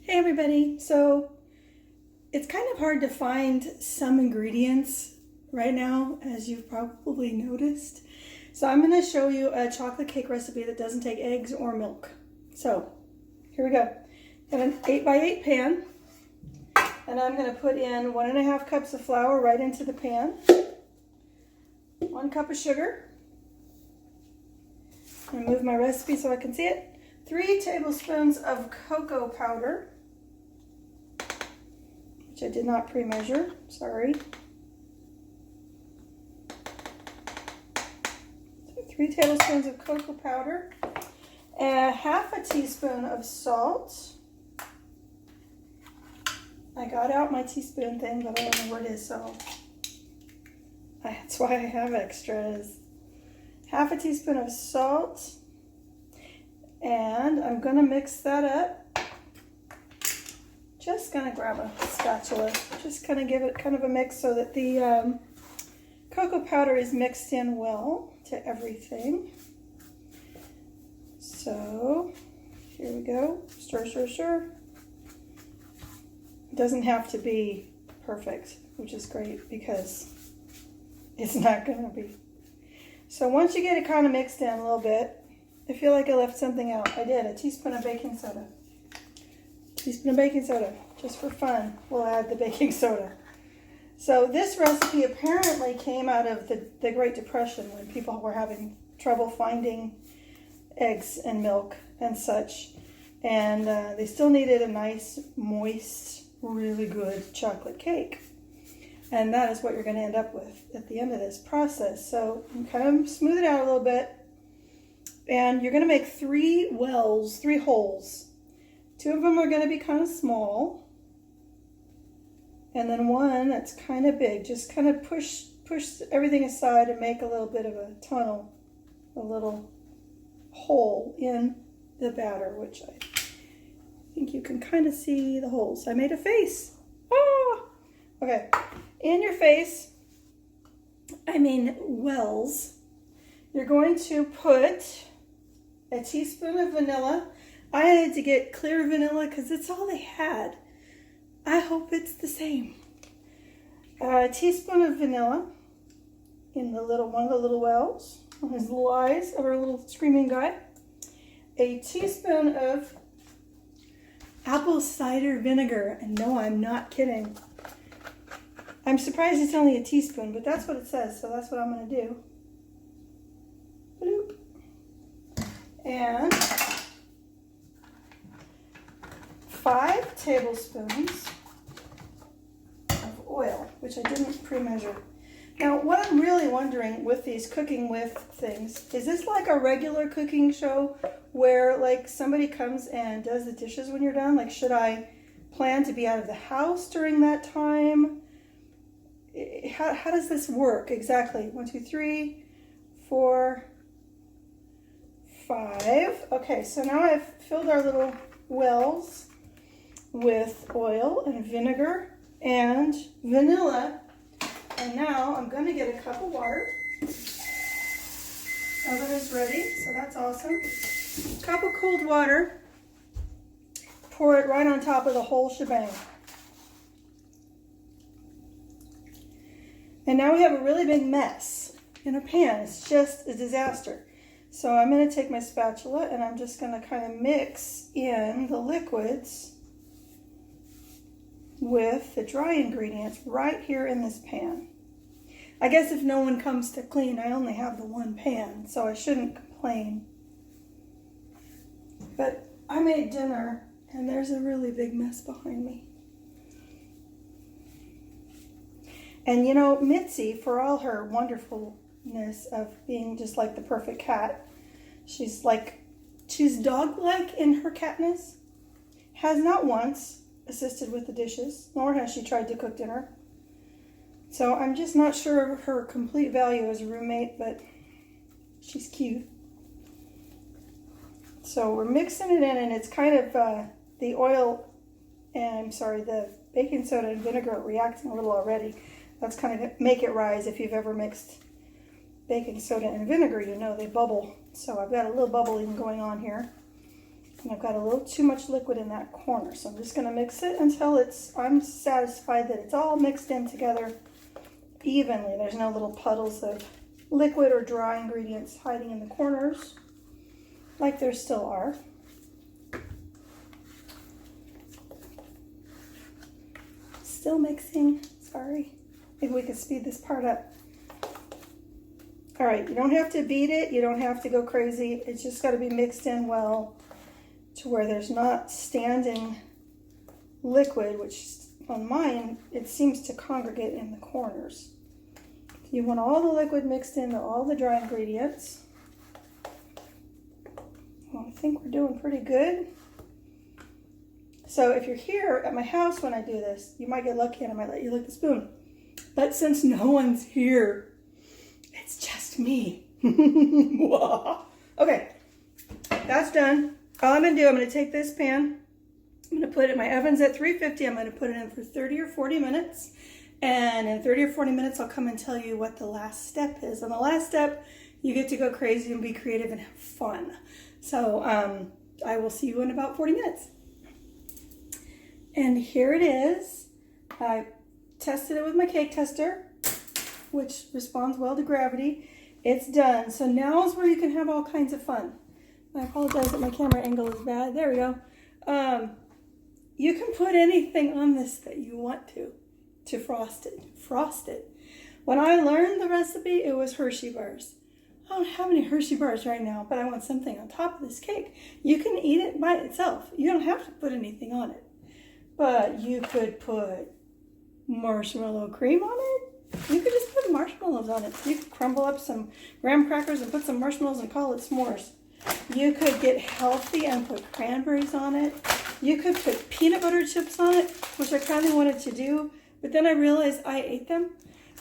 Hey everybody, so it's kind of hard to find some ingredients right now, as you've probably noticed. So I'm going to show you a chocolate cake recipe that doesn't take eggs or milk. So here we go. I have an 8x8 pan, and I'm going to put in 1.5 cups of flour right into the pan, 1 cup of sugar. I'm going to move my recipe so I can see it. 3 tablespoons of cocoa powder, which I did not pre-measure, sorry. So 3 tablespoons of cocoa powder, and 1/2 teaspoon of salt. I got out my teaspoon thing, but I don't know where it is, so that's why I have extras. 1/2 teaspoon of salt, and I'm gonna mix that up. Just gonna grab a spatula, just gonna give it kind of a mix so that the cocoa powder is mixed in well to everything. So here we go, stir, stir, stir. It doesn't have to be perfect, which is great because it's not gonna be. So once you get it kind of mixed in a little bit, I feel like I left something out. I did, a teaspoon of baking soda. Teaspoon of baking soda, just for fun. We'll add the baking soda. So this recipe apparently came out of the Great Depression when people were having trouble finding eggs and milk and such. And they still needed a nice, moist, really good chocolate cake. And that is what you're going to end up with at the end of this process. So you kind of smooth it out a little bit. And you're going to make 3 wells, 3 holes. 2 of them are going to be kind of small, and then 1 that's kind of big. Just kind of push everything aside and make a little bit of a tunnel, a little hole in the batter, which I think you can kind of see the holes. I made a face. Ah! Okay, in your face, I mean wells, you're going to put a teaspoon of vanilla. I had to get clear vanilla because it's all they had. I hope it's the same. A teaspoon of vanilla in the one of the little wells, on his little eyes of our little screaming guy. A teaspoon of apple cider vinegar, and no, I'm not kidding. I'm surprised it's only a teaspoon, but that's what it says, so that's what I'm going to do. Bloop. And 5 tablespoons of oil, which I didn't pre-measure. Now, what I'm really wondering with these cooking with things, is this like a regular cooking show where like somebody comes and does the dishes when you're done? Like, should I plan to be out of the house during that time? How does this work exactly? 1, 2, 3, 4, 5. Okay, so now I've filled our little wells with oil and vinegar and vanilla, and now I'm going to get a cup of water. Oven is ready, so that's awesome. Cup of cold water, pour it right on top of the whole shebang. And now we have a really big mess in a pan. It's just a disaster. So I'm going to take my spatula and I'm just going to kind of mix in the liquids with the dry ingredients right here in this pan. I guess if no one comes to clean, I only have the 1 pan, so I shouldn't complain. But I made dinner and there's a really big mess behind me. And you know, Mitzi, for all her wonderfulness of being just like the perfect cat, she's dog-like in her catness, has not once assisted with the dishes, nor has she tried to cook dinner. So I'm just not sure of her complete value as a roommate, but she's cute. So we're mixing it in, and it's kind of the oil, and the baking soda and vinegar reacting a little already. That's kind of make it rise. If you've ever mixed baking soda and vinegar, you know they bubble. So I've got a little bubbling going on here. And I've got a little too much liquid in that corner. So I'm just going to mix it until I'm satisfied that it's all mixed in together evenly. There's no little puddles of liquid or dry ingredients hiding in the corners like there still are. Still mixing, sorry. Maybe we could speed this part up. All right, you don't have to beat it. You don't have to go crazy. It's just got to be mixed in well to where there's not standing liquid, which on mine, it seems to congregate in the corners. You want all the liquid mixed into all the dry ingredients. Well, I think we're doing pretty good. So if you're here at my house when I do this, you might get lucky and I might let you lick the spoon. But since no one's here, it's just me. Okay, that's done. All I'm gonna do, I'm gonna take this pan, I'm gonna put it, my oven's at 350, I'm gonna put it in for 30 or 40 minutes. And in 30 or 40 minutes, I'll come and tell you what the last step is. On the last step, you get to go crazy and be creative and have fun. So I will see you in about 40 minutes. And here it is. I tested it with my cake tester, which responds well to gravity. It's done. So now is where you can have all kinds of fun. I apologize that my camera angle is bad. There we go. You can put anything on this that you want to frost it. When I learned the recipe, it was Hershey bars. I don't have any Hershey bars right now, but I want something on top of this cake. You can eat it by itself. You don't have to put anything on it. But you could put marshmallow cream on it. You could just put marshmallows on it. You could crumble up some graham crackers and put some marshmallows and call it s'mores. You could get healthy and put cranberries on it. You could put peanut butter chips on it, which I kind of wanted to do, but then I realized I ate them.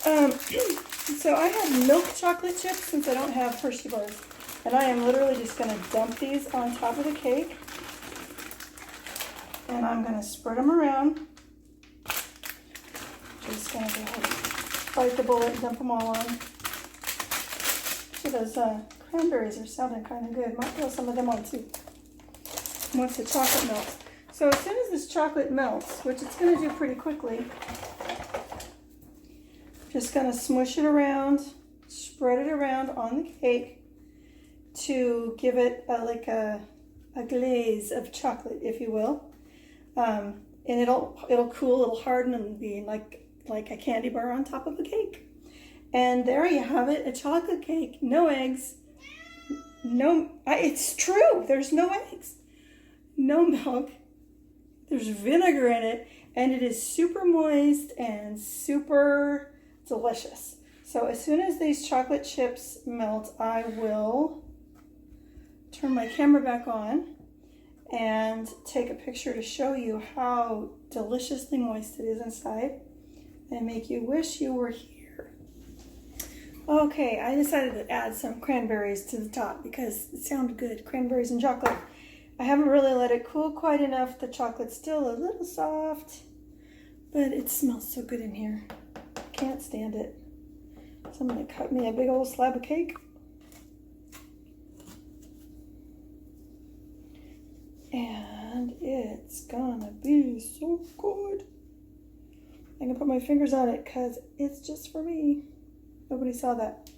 So I have milk chocolate chips since I don't have Hershey bars. And I am literally just going to dump these on top of the cake. And I'm going to spread them around. Just going to go ahead and bite the bullet and dump them all on. So those cranberries are sounding kind of good. Might throw some of them on too once the chocolate melts. So as soon as this chocolate melts, which it's going to do pretty quickly, just going to smush it around, spread it around on the cake to give it a glaze of chocolate, if you will. And it'll cool, it'll harden and be like a candy bar on top of a cake. And there you have it, a chocolate cake, no eggs, it's true, there's no eggs, no milk, there's vinegar in it, and it is super moist and super delicious. So as soon as these chocolate chips melt, I will turn my camera back on and take a picture to show you how deliciously moist it is inside and make you wish you were here. Okay, I decided to add some cranberries to the top because it sounded good, cranberries and chocolate. I haven't really let it cool quite enough. The chocolate's still a little soft, but it smells so good in here. Can't stand it. So I'm going to cut me a big old slab of cake. And it's gonna be so good. I can put my fingers on it because it's just for me. Nobody saw that.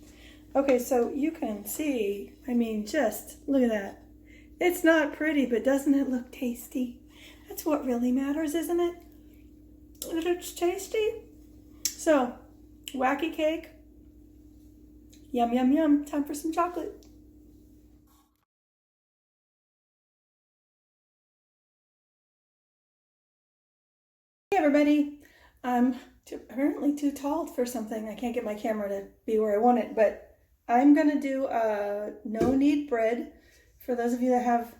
Okay, so you can see, I mean, just look at that. It's not pretty, but doesn't it look tasty? That's what really matters, isn't it? It's tasty. So, wacky cake. Yum, yum, yum. Time for some chocolate. Hey everybody. I'm apparently too tall for something. I can't get my camera to be where I want it, but I'm going to do a no-knead bread for those of you that have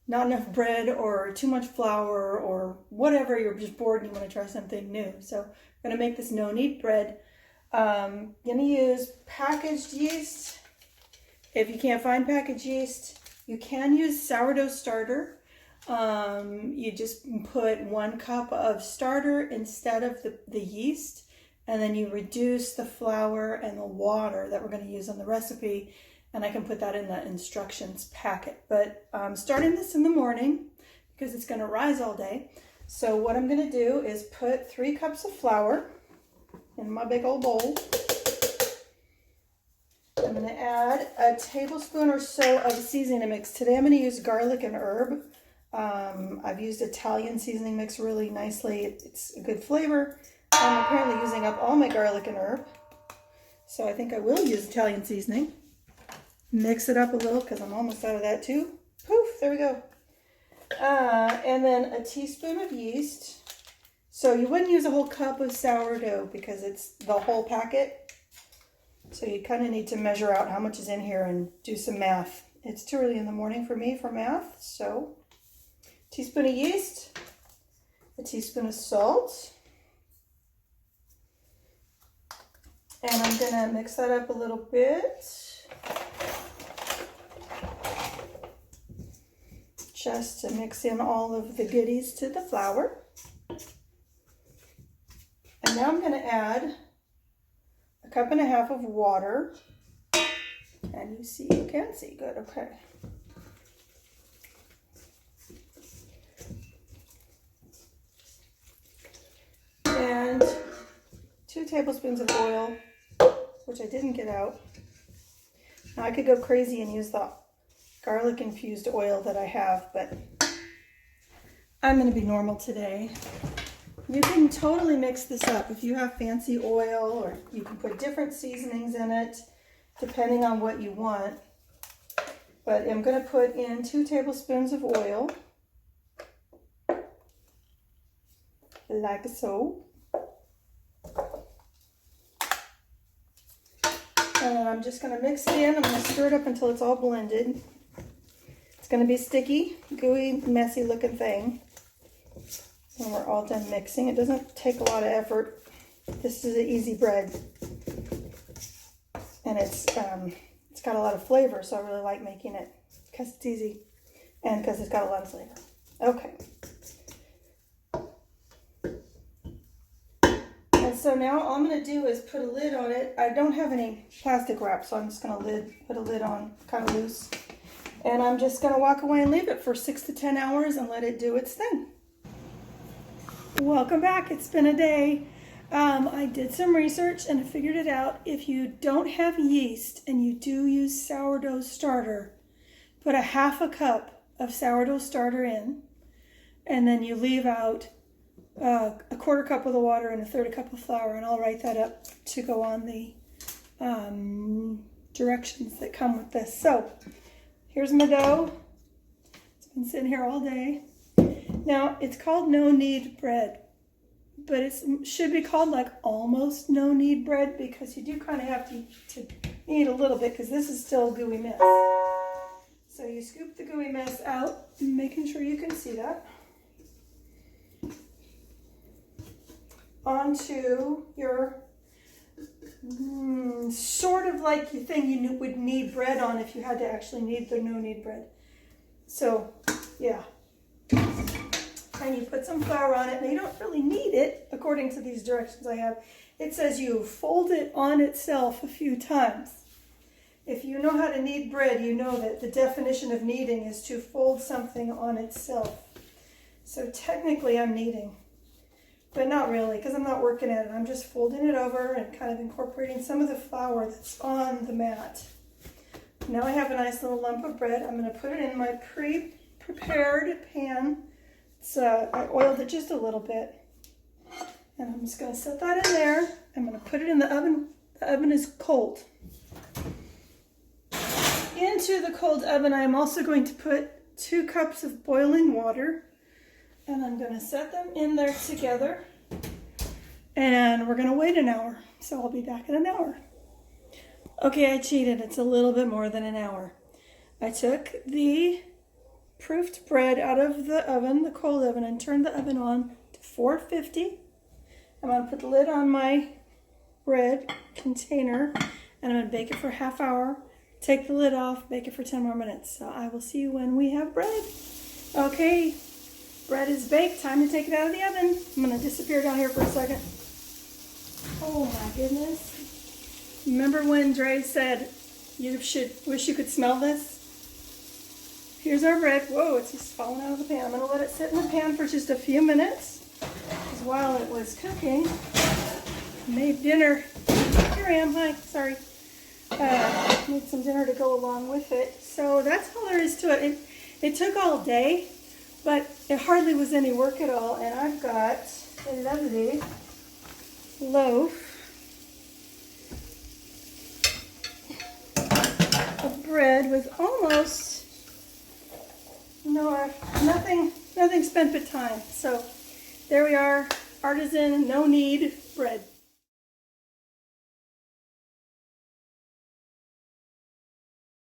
not enough bread or too much flour or whatever, you're just bored and you want to try something new. So I'm going to make this no-knead bread. Going to use packaged yeast. If you can't find packaged yeast, you can use sourdough starter. You just put 1 cup of starter instead of the yeast, and then you reduce the flour and the water that we're going to use on the recipe, and I can put that in the instructions packet. But I'm starting this in the morning because it's going to rise all day. So what I'm going to do is put 3 cups of flour in my big old bowl. I'm going to add a tablespoon or so of seasoning mix. Today I'm going to use garlic and herb. I've used Italian seasoning mix really nicely. It's a good flavor. I'm apparently using up all my garlic and herb, so I think I will use Italian seasoning. Mix it up a little because I'm almost out of that too. Poof, there we go. And then a teaspoon of yeast. So you wouldn't use a whole cup of sourdough because it's the whole packet. So you kind of need to measure out how much is in here and do some math. It's too early in the morning for me for math, so teaspoon of yeast, a teaspoon of salt, and I'm gonna mix that up a little bit, just to mix in all of the goodies to the flour. And now I'm gonna add a 1.5 cups of water. Can you see? You can see, good, okay. And 2 tablespoons of oil, which I didn't get out. Now I could go crazy and use the garlic infused oil that I have, but I'm going to be normal today. You can totally mix this up if you have fancy oil, or you can put different seasonings in it depending on what you want. But I'm going to put in 2 tablespoons of oil, like so. And then I'm just going to mix it in. I'm going to stir it up until it's all blended. It's going to be sticky, gooey, messy looking thing when we're all done mixing. It doesn't take a lot of effort. This is an easy bread. And it's got a lot of flavor, so I really like making it because it's easy and because it's got a lot of flavor. Okay. And so now all I'm going to do is put a lid on it. I don't have any plastic wrap, so I'm just going to put a lid on, kind of loose. And I'm just going to walk away and leave it for 6 to 10 hours and let it do its thing. Welcome back. It's been a day. I did some research and I figured it out. If you don't have yeast and you do use sourdough starter, put a 1/2 cup of sourdough starter in, and then you leave out a 1/4 cup of the water and a 1/3 cup of flour, and I'll write that up to go on the directions that come with this. So here's my dough. It's been sitting here all day. Now it's called no knead bread, but it should be called like almost no knead bread because you do kind of have to knead a little bit because this is still a gooey mess. So you scoop the gooey mess out, making sure you can see that, onto your sort of like your thing you would knead bread on if you had to actually knead the no knead bread. So yeah. And you put some flour on it. Now you don't really need it according to these directions I have. It says you fold it on itself a few times. If you know how to knead bread, you know that the definition of kneading is to fold something on itself. So technically I'm kneading, but not really because I'm not working at it. I'm just folding it over and kind of incorporating some of the flour that's on the mat. Now I have a nice little lump of bread. I'm going to put it in my pre-prepared pan. It's, I oiled it just a little bit, and I'm just going to set that in there. I'm going to put it in the oven. The oven is cold. Into the cold oven, I'm also going to put 2 cups of boiling water, and I'm going to set them in there together, and we're going to wait an hour. So I'll be back in an hour. Okay, I cheated. It's a little bit more than an hour. I took the proofed bread out of the oven, the cold oven, and turned the oven on to 450. I'm going to put the lid on my bread container, and I'm going to bake it for a half hour. Take the lid off, bake it for 10 more minutes. So I will see you when we have bread. Okay, bread is baked. Time to take it out of the oven. I'm going to disappear down here for a second. Oh my goodness. Remember when Dre said, You should wish you could smell this. Here's our bread. Whoa, it's just falling out of the pan. I'm going to let it sit in the pan for just a few minutes. Because while it was cooking, I made dinner. Here I am. Hi. Sorry. Made some dinner to go along with it. So that's all there is to it. It took all day, but it hardly was any work at all. And I've got a lovely loaf of bread with almost nothing spent but time. So there we are, artisan, no knead bread.